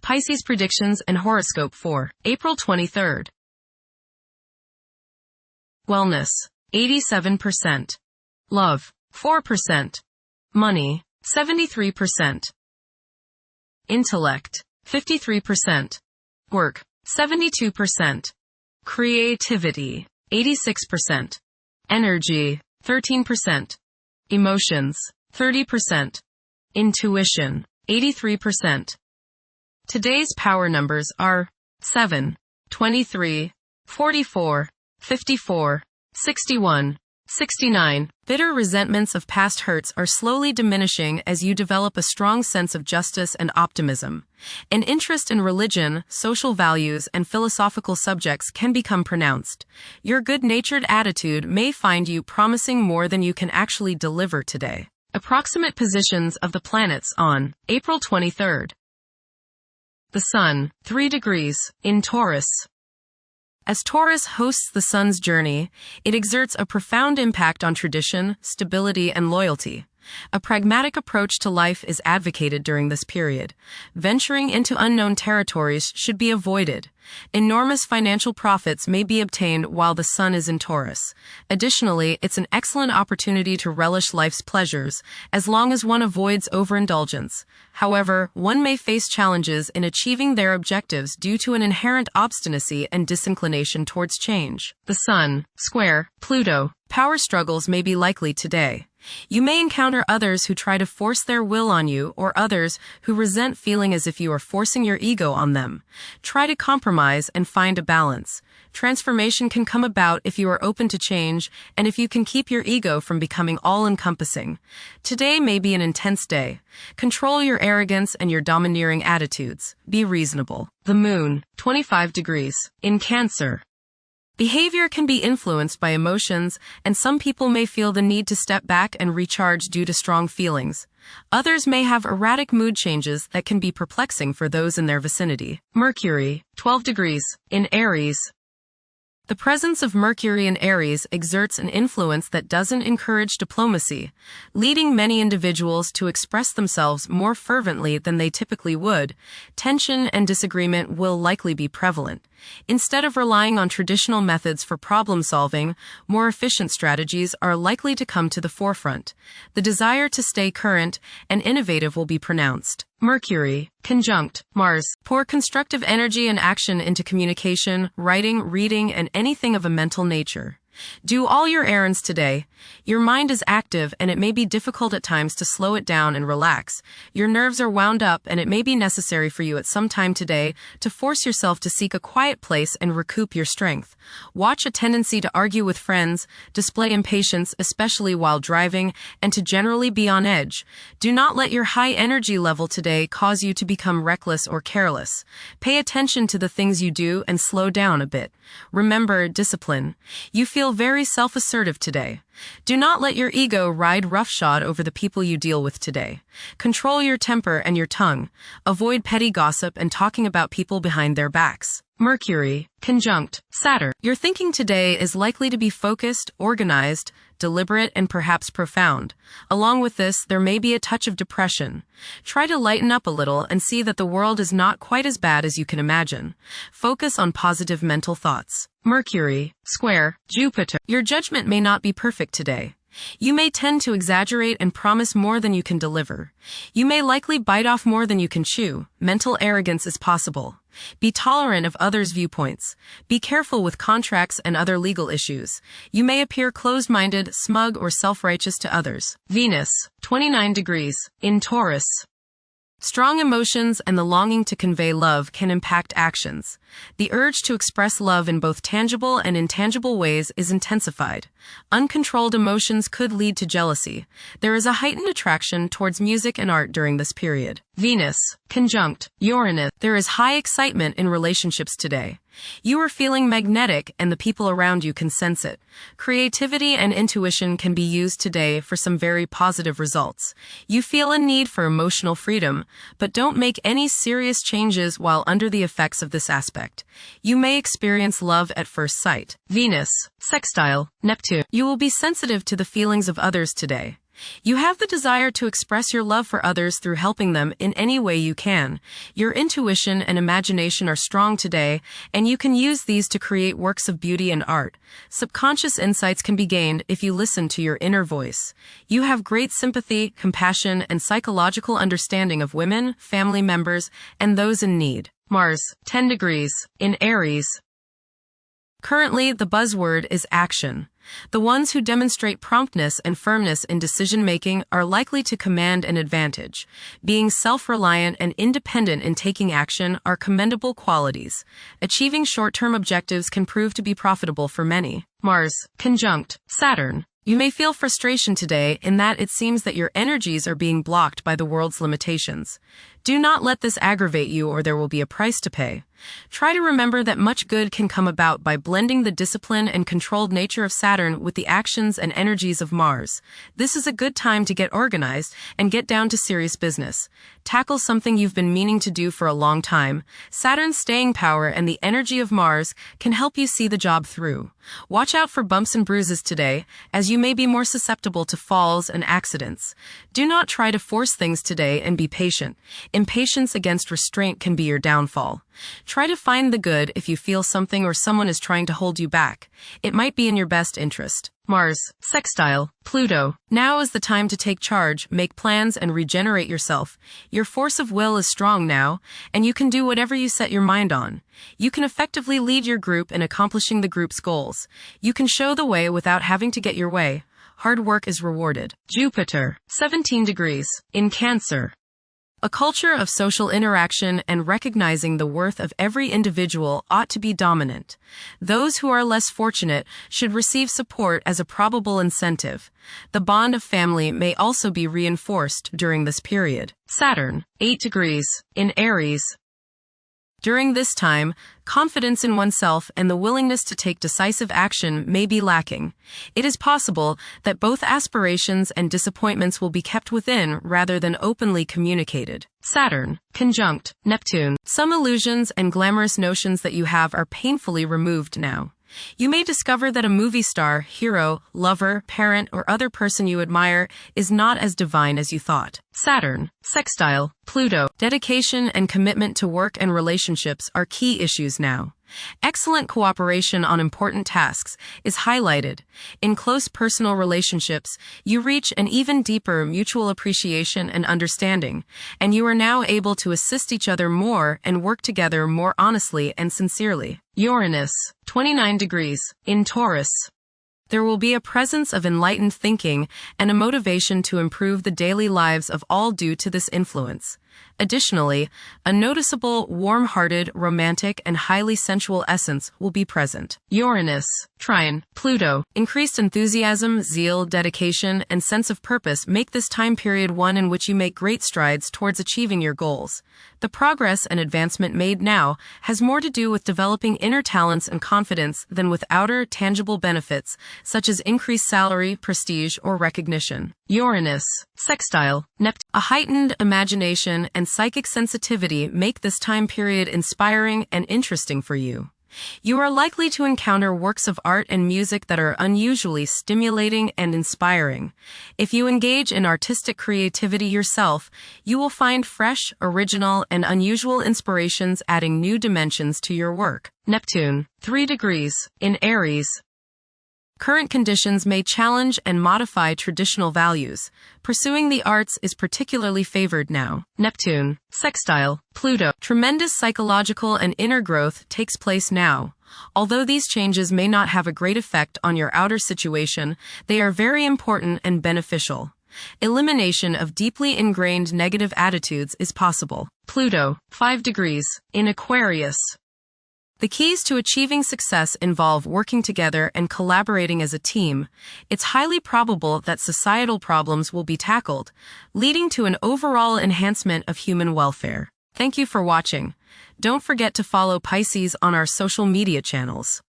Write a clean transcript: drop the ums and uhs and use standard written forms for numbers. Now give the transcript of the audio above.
Pisces predictions and horoscope for April 23rd. Wellness, 87%. Love, 4%. Money, 73%. Intellect, 53%. Work, 72%. Creativity, 86%. Energy, 13%. Emotions, 30%. Intuition, 83%. Today's power numbers are 7, 23, 44, 54, 61, 69. Bitter resentments of past hurts are slowly diminishing as you develop a strong sense of justice and optimism. An interest in religion, social values, and philosophical subjects can become pronounced. Your good-natured attitude may find you promising more than you can actually deliver today. Approximate positions of the planets on April 23rd. The Sun, 3 degrees, in Taurus. As Taurus hosts the Sun's journey, it exerts a profound impact on tradition, stability, and loyalty. A pragmatic approach to life is advocated during this period. Venturing into unknown territories should be avoided. Enormous financial profits may be obtained while the Sun is in Taurus. Additionally, it's an excellent opportunity to relish life's pleasures, as long as one avoids overindulgence. However, one may face challenges in achieving their objectives due to an inherent obstinacy and disinclination towards change. The Sun, square, Pluto. Power struggles may be likely today. You may encounter others who try to force their will on you, or others who resent feeling as if you are forcing your ego on them. Try to compromise and find a balance. Transformation can come about if you are open to change and if you can keep your ego from becoming all-encompassing. Today may be an intense day. Control your arrogance and your domineering attitudes. Be reasonable. The Moon, 25 degrees, in Cancer. Behavior can be influenced by emotions, and some people may feel the need to step back and recharge due to strong feelings. Others may have erratic mood changes that can be perplexing for those in their vicinity. Mercury, 12 degrees, in Aries. The presence of Mercury in Aries exerts an influence that doesn't encourage diplomacy, leading many individuals to express themselves more fervently than they typically would. Tension and disagreement will likely be prevalent. Instead of relying on traditional methods for problem solving, more efficient strategies are likely to come to the forefront. The desire to stay current and innovative will be pronounced. Mercury, conjunct Mars. Pour constructive energy and action into communication, writing, reading, and anything of a mental nature. Do all your errands today. Your mind is active and it may be difficult at times to slow it down and relax. Your nerves are wound up and it may be necessary for you at some time today to force yourself to seek a quiet place and recoup your strength. Watch a tendency to argue with friends, display impatience, especially while driving, and to generally be on edge. Do not let your high energy level today cause you to become reckless or careless. Pay attention to the things you do and slow down a bit. Remember discipline. You feel very self-assertive today. Do not let your ego ride roughshod over the people you deal with today. Control your temper and your tongue. Avoid petty gossip and talking about people behind their backs. Mercury, conjunct Saturn. Your thinking today is likely to be focused, organized, deliberate, and perhaps profound. Along with this, there may be a touch of depression. Try to lighten up a little and see that the world is not quite as bad as you can imagine. Focus on positive mental thoughts. Mercury, square, Jupiter. Your judgment may not be perfect today. You may tend to exaggerate and promise more than you can deliver. You may likely bite off more than you can chew. Mental arrogance is possible. Be tolerant of others' viewpoints. Be careful with contracts and other legal issues. You may appear closed-minded, smug, or self-righteous to others. Venus, 29 degrees, in Taurus. Strong emotions and the longing to convey love can impact actions. The urge to express love in both tangible and intangible ways is intensified. Uncontrolled emotions could lead to jealousy. There is a heightened attraction towards music and art during this period. Venus, conjunct Uranus. There is high excitement in relationships today. You are feeling magnetic and the people around you can sense it. Creativity and intuition can be used today for some very positive results. You feel a need for emotional freedom, but don't make any serious changes while under the effects of this aspect. You may experience love at first sight. Venus, sextile Neptune. You will be sensitive to the feelings of others today. You have the desire to express your love for others through helping them in any way you can. Your intuition and imagination are strong today, and you can use these to create works of beauty and art. Subconscious insights can be gained if you listen to your inner voice. You have great sympathy, compassion, and psychological understanding of women, family members, and those in need. Mars, 10 degrees, in Aries. Currently, the buzzword is action. The ones who demonstrate promptness and firmness in decision-making are likely to command an advantage. Being self-reliant and independent in taking action are commendable qualities. Achieving short-term objectives can prove to be profitable for many. Mars, conjunct Saturn. You may feel frustration today in that it seems that your energies are being blocked by the world's limitations. Do not let this aggravate you, or there will be a price to pay. Try to remember that much good can come about by blending the discipline and controlled nature of Saturn with the actions and energies of Mars. This is a good time to get organized and get down to serious business. Tackle something you've been meaning to do for a long time. Saturn's staying power and the energy of Mars can help you see the job through. Watch out for bumps and bruises today, as you may be more susceptible to falls and accidents. Do not try to force things today and be patient. Impatience against restraint can be your downfall. Try to find the good if you feel something or someone is trying to hold you back. It might be in your best interest. Mars, sextile Pluto. Now is the time to take charge, make plans, and regenerate yourself. Your force of will is strong now, and you can do whatever you set your mind on. You can effectively lead your group in accomplishing the group's goals. You can show the way without having to get your way. Hard work is rewarded. Jupiter, 17 degrees, in Cancer. A culture of social interaction and recognizing the worth of every individual ought to be dominant. Those who are less fortunate should receive support as a probable incentive. The bond of family may also be reinforced during this period. Saturn, 8 degrees, in Aries. During this time, confidence in oneself and the willingness to take decisive action may be lacking. It is possible that both aspirations and disappointments will be kept within rather than openly communicated. Saturn, conjunct Neptune. Some illusions and glamorous notions that you have are painfully removed now. You may discover that a movie star, hero, lover, parent, or other person you admire is not as divine as you thought. Saturn, sextile Pluto. Dedication and commitment to work and relationships are key issues now. Excellent cooperation on important tasks is highlighted. In close personal relationships, you reach an even deeper mutual appreciation and understanding, and you are now able to assist each other more and work together more honestly and sincerely. Uranus, 29 degrees, in Taurus. There will be a presence of enlightened thinking and a motivation to improve the daily lives of all due to this influence. Additionally, a noticeable, warm-hearted, romantic, and highly sensual essence will be present. Uranus, trine Pluto. Increased enthusiasm, zeal, dedication, and sense of purpose make this time period one in which you make great strides towards achieving your goals. The progress and advancement made now has more to do with developing inner talents and confidence than with outer, tangible benefits, such as increased salary, prestige, or recognition. Uranus, sextile Neptune. A heightened imagination and psychic sensitivity make this time period inspiring and interesting for you. You are likely to encounter works of art and music that are unusually stimulating and inspiring. If you engage in artistic creativity yourself, you will find fresh, original, and unusual inspirations adding new dimensions to your work. Neptune, 3 degrees, in Aries. Current conditions may challenge and modify traditional values. Pursuing the arts is particularly favored now. Neptune, sextile Pluto. Tremendous psychological and inner growth takes place now. Although these changes may not have a great effect on your outer situation, they are very important and beneficial. Elimination of deeply ingrained negative attitudes is possible. Pluto, 5 degrees, in Aquarius. The keys to achieving success involve working together and collaborating as a team. It's highly probable that societal problems will be tackled, leading to an overall enhancement of human welfare. Thank you for watching. Don't forget to follow Pisces on our social media channels.